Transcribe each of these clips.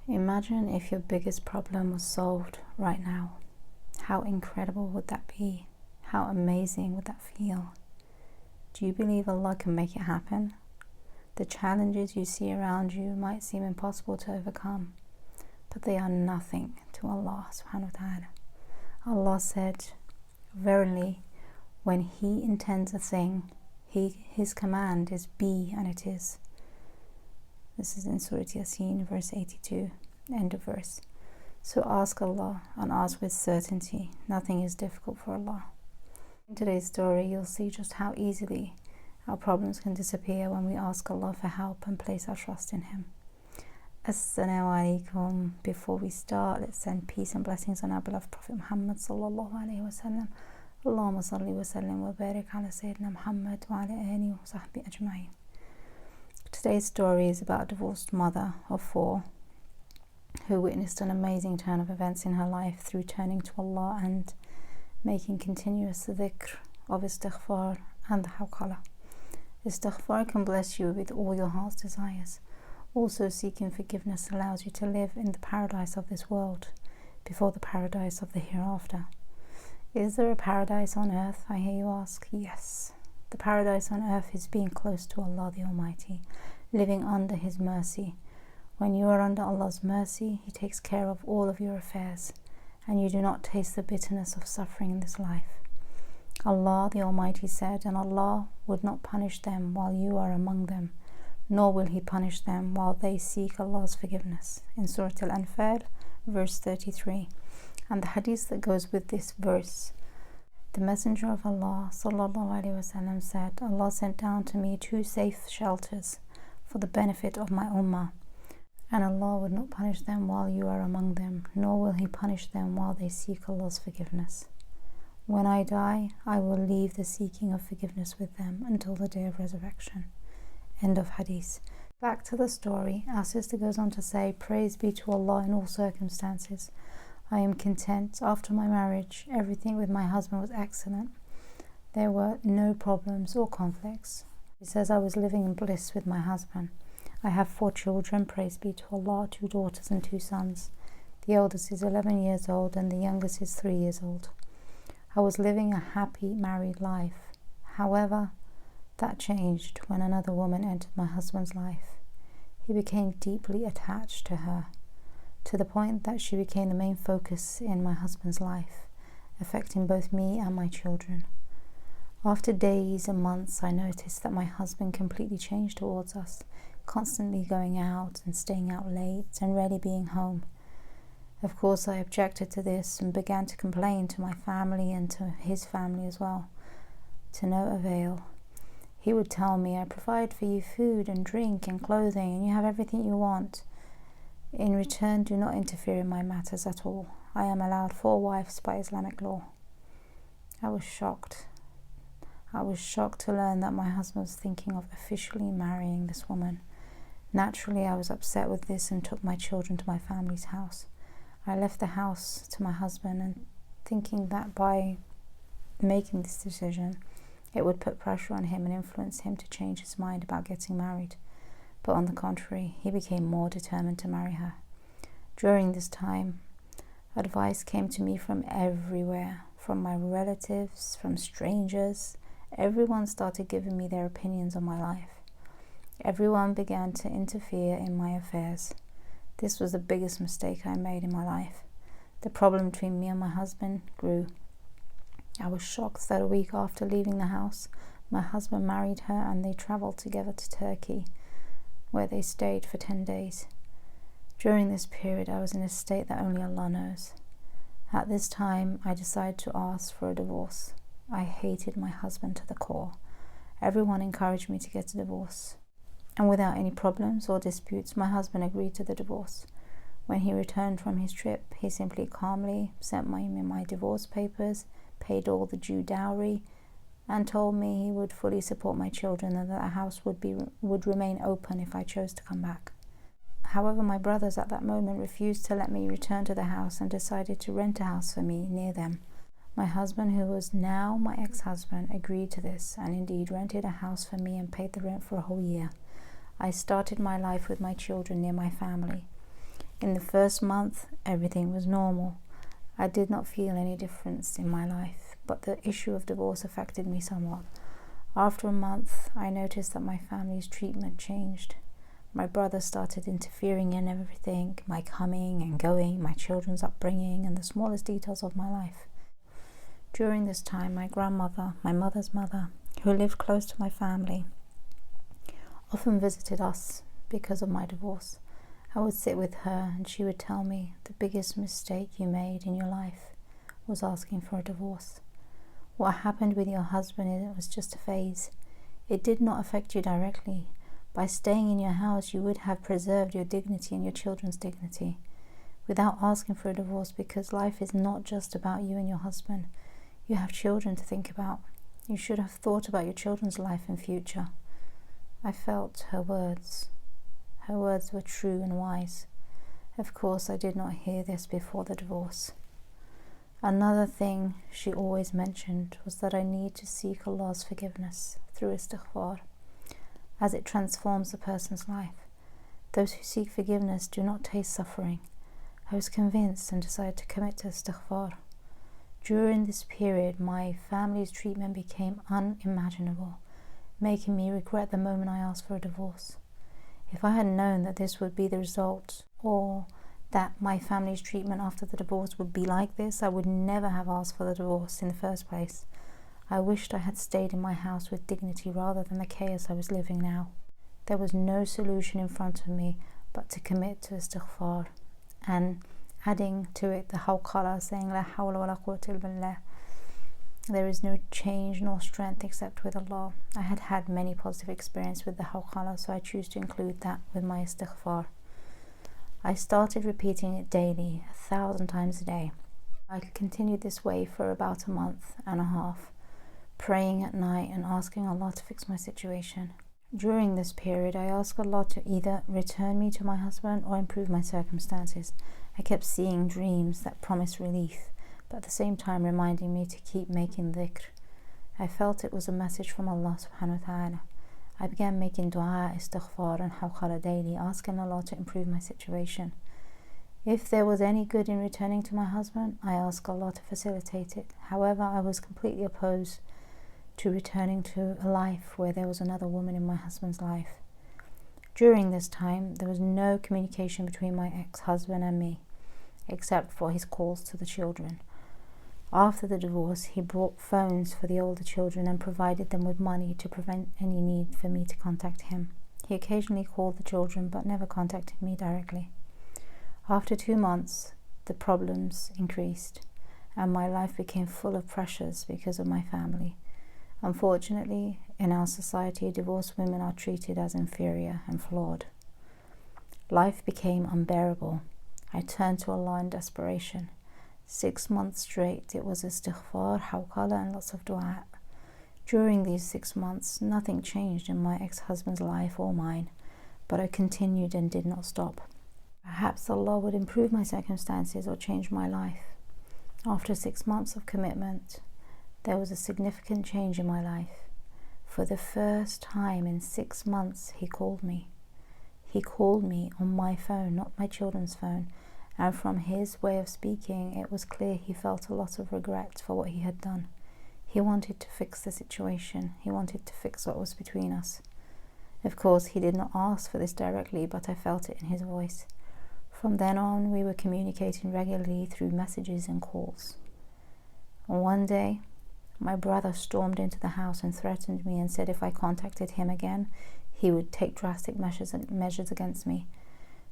Imagine if your biggest problem was solved right now. How incredible would that be? How amazing would that feel? Do you believe Allah can make it happen? The challenges you see around you might seem impossible to overcome, but they are nothing to Allah subhanahu wa ta'ala. Allah said, verily, when He intends a thing, His command is be, and it is. This is in Surah Yasin, verse 82, end of verse. So ask Allah, and ask with certainty. Nothing is difficult for Allah. In today's story, you'll see just how easily our problems can disappear when we ask Allah for help and place our trust in Him. Assalamu alaikum. Before we start, let's send peace and blessings on our beloved Prophet Muhammad sallallahu alaihi wasallam. Allahumma salli wa sallim wa barik ala Sayyidina Muhammad wa ala alihi wa sahbihi ajma'in. Today's story is about a divorced mother of 4 who witnessed an amazing turn of events in her life through turning to Allah and making continuous dhikr of Istighfar and the Hawqala. Istighfar can bless you with all your heart's desires. Also, seeking forgiveness allows you to live in the paradise of this world before the paradise of the hereafter. Is there a paradise on earth, I hear you ask? Yes. The paradise on earth is being close to Allah the Almighty, living under His mercy. When you are under Allah's mercy, He takes care of all of your affairs, and you do not taste the bitterness of suffering in this life. Allah the Almighty said, and Allah would not punish them while you are among them, nor will He punish them while they seek Allah's forgiveness. In Surah Al-Anfal, verse 33. And the hadith that goes with this verse. The Messenger of Allah sallallahu alaihi wasallam said, Allah sent down to me 2 safe shelters for the benefit of my ummah, and Allah would not punish them while you are among them, nor will He punish them while they seek Allah's forgiveness. When I die, I will leave the seeking of forgiveness with them until the day of resurrection. End of hadith. Back to the story. Our sister goes on to say, praise be to Allah in all circumstances. I am content. After my marriage, everything with my husband was excellent. There were no problems or conflicts. She says, I was living in bliss with my husband. I have 4 children, praise be to Allah, 2 daughters and 2 sons. The eldest is 11 years old and the youngest is 3 years old. I was living a happy married life. However, that changed when another woman entered my husband's life. He became deeply attached to her, to the point that she became the main focus in my husband's life, affecting both me and my children. After days and months, I noticed that my husband completely changed towards us, constantly going out and staying out late and rarely being home. Of course, I objected to this and began to complain to my family and to his family as well, to no avail. He would tell me, I provide for you food and drink and clothing, and you have everything you want. In return, do not interfere in my matters at all. I am allowed 4 wives by Islamic law. I was shocked. I was shocked to learn that my husband was thinking of officially marrying this woman. Naturally, I was upset with this and took my children to my family's house. I left the house to my husband and thinking that by making this decision, it would put pressure on him and influence him to change his mind about getting married. But on the contrary, he became more determined to marry her. During this time, advice came to me from everywhere, from my relatives, from strangers. Everyone started giving me their opinions on my life. Everyone began to interfere in my affairs. This was the biggest mistake I made in my life. The problem between me and my husband grew. I was shocked that a week after leaving the house, my husband married her and they traveled together to Turkey, where they stayed for 10 days. During this period, I was in a state that only Allah knows. At this time, I decided to ask for a divorce. I hated my husband to the core. Everyone encouraged me to get a divorce. And without any problems or disputes, my husband agreed to the divorce. When he returned from his trip, he simply calmly sent me my divorce papers, paid all the due dowry, and told me he would fully support my children and that the house would remain open if I chose to come back. However, my brothers at that moment refused to let me return to the house and decided to rent a house for me near them. My husband, who was now my ex-husband, agreed to this and indeed rented a house for me and paid the rent for a whole year. I started my life with my children near my family. In the first month, everything was normal. I did not feel any difference in my life, but the issue of divorce affected me somewhat. After a month, I noticed that my family's treatment changed. My brother started interfering in everything, my coming and going, my children's upbringing, and the smallest details of my life. During this time, my grandmother, my mother's mother, who lived close to my family, often visited us because of my divorce. I would sit with her and she would tell me, the biggest mistake you made in your life was asking for a divorce. What happened with your husband, it was just a phase. It did not affect you directly. By staying in your house, you would have preserved your dignity and your children's dignity without asking for a divorce, because life is not just about you and your husband. You have children to think about. You should have thought about your children's life and future. I felt her words. Her words were true and wise. Of course, I did not hear this before the divorce. Another thing she always mentioned was that I need to seek Allah's forgiveness through Istighfar, as it transforms a person's life. Those who seek forgiveness do not taste suffering. I was convinced and decided to commit to Istighfar. During this period, my family's treatment became unimaginable, making me regret the moment I asked for a divorce. If I had known that this would be the result, or that my family's treatment after the divorce would be like this, I would never have asked for the divorce in the first place. I wished I had stayed in my house with dignity rather than the chaos I was living now. There was no solution in front of me but to commit to Istighfar, and adding to it the Hawqala, saying La hawla wa la quwwata illa billah. There is no change nor strength except with Allah. I had had many positive experiences with the Hawqala, so I choose to include that with my Istighfar. I started repeating it daily, 1,000 times a day. I continued this way for about a month and a half, praying at night and asking Allah to fix my situation. During this period, I asked Allah to either return me to my husband or improve my circumstances. I kept seeing dreams that promised relief, but at the same time reminding me to keep making dhikr. I felt it was a message from Allah subhanahu wa ta'ala. I began making dua, istighfar and hawqala daily, asking Allah to improve my situation. If there was any good in returning to my husband, I asked Allah to facilitate it. However, I was completely opposed to returning to a life where there was another woman in my husband's life. During this time, there was no communication between my ex-husband and me, except for his calls to the children. After the divorce, he bought phones for the older children and provided them with money to prevent any need for me to contact him. He occasionally called the children but never contacted me directly. After 2 months, the problems increased and my life became full of pressures because of my family. Unfortunately, in our society, divorced women are treated as inferior and flawed. Life became unbearable. I turned to Allah in desperation. 6 months straight, it was istighfar, hawqala and lots of dua. During these 6 months, nothing changed in my ex-husband's life or mine, but I continued and did not stop. Perhaps Allah would improve my circumstances or change my life. After 6 months of commitment, there was a significant change in my life. For the first time in 6 months, he called me. He called me on my phone, not my children's phone, and from his way of speaking, it was clear he felt a lot of regret for what he had done. He wanted to fix the situation. He wanted to fix what was between us. Of course, he did not ask for this directly, but I felt it in his voice. From then on, we were communicating regularly through messages and calls. One day, my brother stormed into the house and threatened me and said if I contacted him again, he would take drastic measures against me.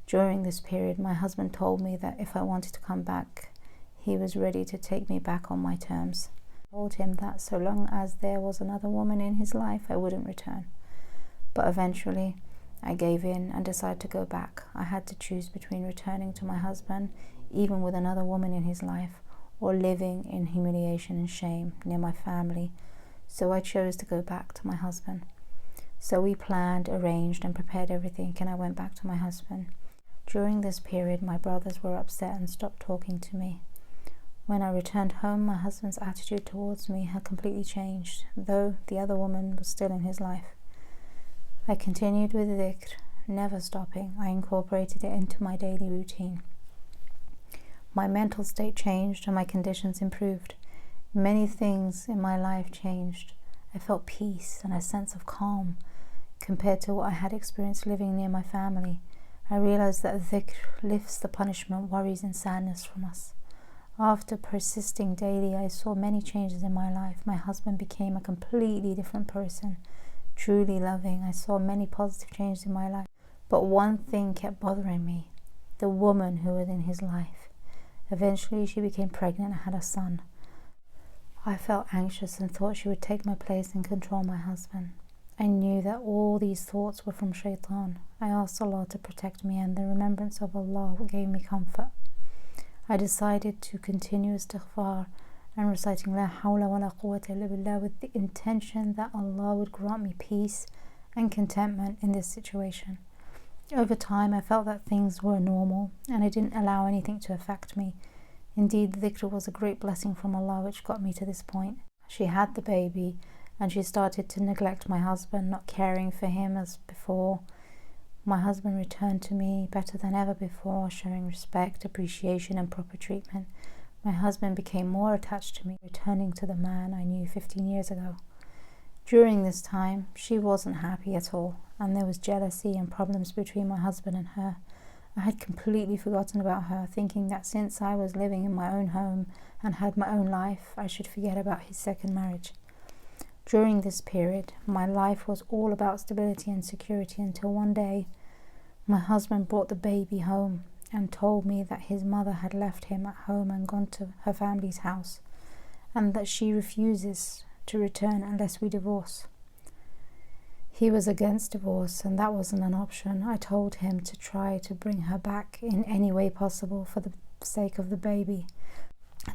During this period, my husband told me that if I wanted to come back, he was ready to take me back on my terms. I told him that so long as there was another woman in his life, I wouldn't return. But eventually, I gave in and decided to go back. I had to choose between returning to my husband, even with another woman in his life, or living in humiliation and shame near my family. So I chose to go back to my husband. So we planned, arranged and prepared everything, and I went back to my husband. During this period, my brothers were upset and stopped talking to me. When I returned home, my husband's attitude towards me had completely changed, though the other woman was still in his life. I continued with dhikr never stopping. I incorporated it into my daily routine. My mental state changed and my conditions improved. Many things in my life changed. I felt peace and a sense of calm compared to what I had experienced living near my family. I realized that dhikr lifts the punishment, worries and sadness from us. After persisting daily, I saw many changes in my life. My husband became a completely different person, truly loving. I saw many positive changes in my life. But one thing kept bothering me, the woman who was in his life. Eventually, she became pregnant and had a son. I felt anxious and thought she would take my place and control my husband. I knew that all these thoughts were from shaitan. I asked Allah to protect me, and the remembrance of Allah gave me comfort. I decided to continue istighfar and reciting La hawla wa la quwwata illa billah with the intention that Allah would grant me peace and contentment in this situation. Over time, I felt that things were normal and I didn't allow anything to affect me. Indeed, dhikr was a great blessing from Allah which got me to this point. She had the baby and she started to neglect my husband, not caring for him as before. My husband returned to me better than ever before, showing respect, appreciation and proper treatment. My husband became more attached to me, returning to the man I knew 15 years ago. During this time, she wasn't happy at all, and there was jealousy and problems between my husband and her. I had completely forgotten about her, thinking that since I was living in my own home and had my own life, I should forget about his second marriage. During this period, my life was all about stability and security until one day, my husband brought the baby home and told me that his mother had left him at home and gone to her family's house, and that she refuses to return unless we divorce. He was against divorce and that wasn't an option. I told him to try to bring her back in any way possible for the sake of the baby.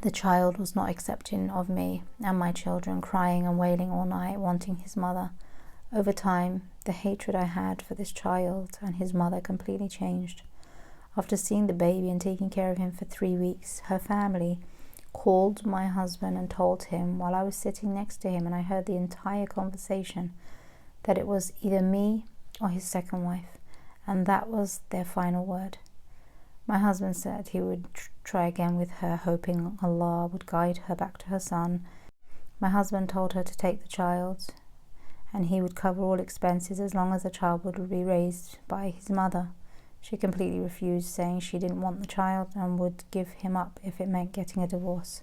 The child was not accepting of me and my children, crying and wailing all night, wanting his mother. Over time, the hatred I had for this child and his mother completely changed. After seeing the baby and taking care of him for 3 weeks, her family called my husband and told him while I was sitting next to him, and I heard the entire conversation, that it was either me or his second wife, and that was their final word. My husband said he would try again with her, hoping Allah would guide her back to her son. My husband told her to take the child and he would cover all expenses as long as the child would be raised by his mother. She completely refused, saying she didn't want the child and would give him up if it meant getting a divorce.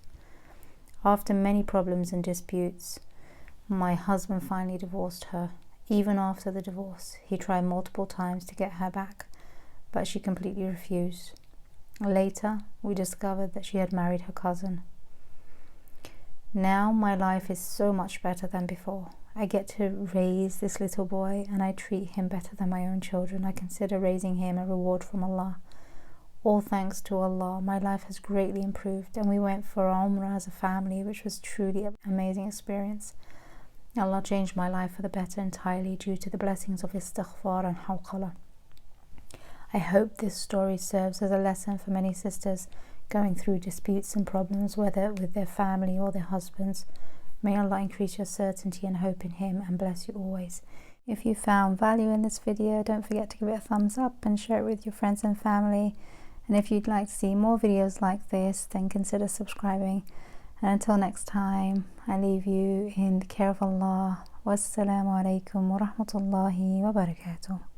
After many problems and disputes, my husband finally divorced her. Even after the divorce, he tried multiple times to get her back, but she completely refused. Later, we discovered that she had married her cousin. Now my life is so much better than before. I get to raise this little boy and I treat him better than my own children. I consider raising him a reward from Allah. All thanks to Allah, my life has greatly improved, and we went for Umrah as a family, which was truly an amazing experience. Allah changed my life for the better entirely due to the blessings of Istighfar and Hawqala. I hope this story serves as a lesson for many sisters going through disputes and problems, whether with their family or their husbands. May Allah increase your certainty and hope in Him and bless you always. If you found value in this video, don't forget to give it a thumbs up and share it with your friends and family. And if you'd like to see more videos like this, then consider subscribing. And until next time, I leave you in the care of Allah. Wassalamu alaikum wa rahmatullahi wa barakatuh.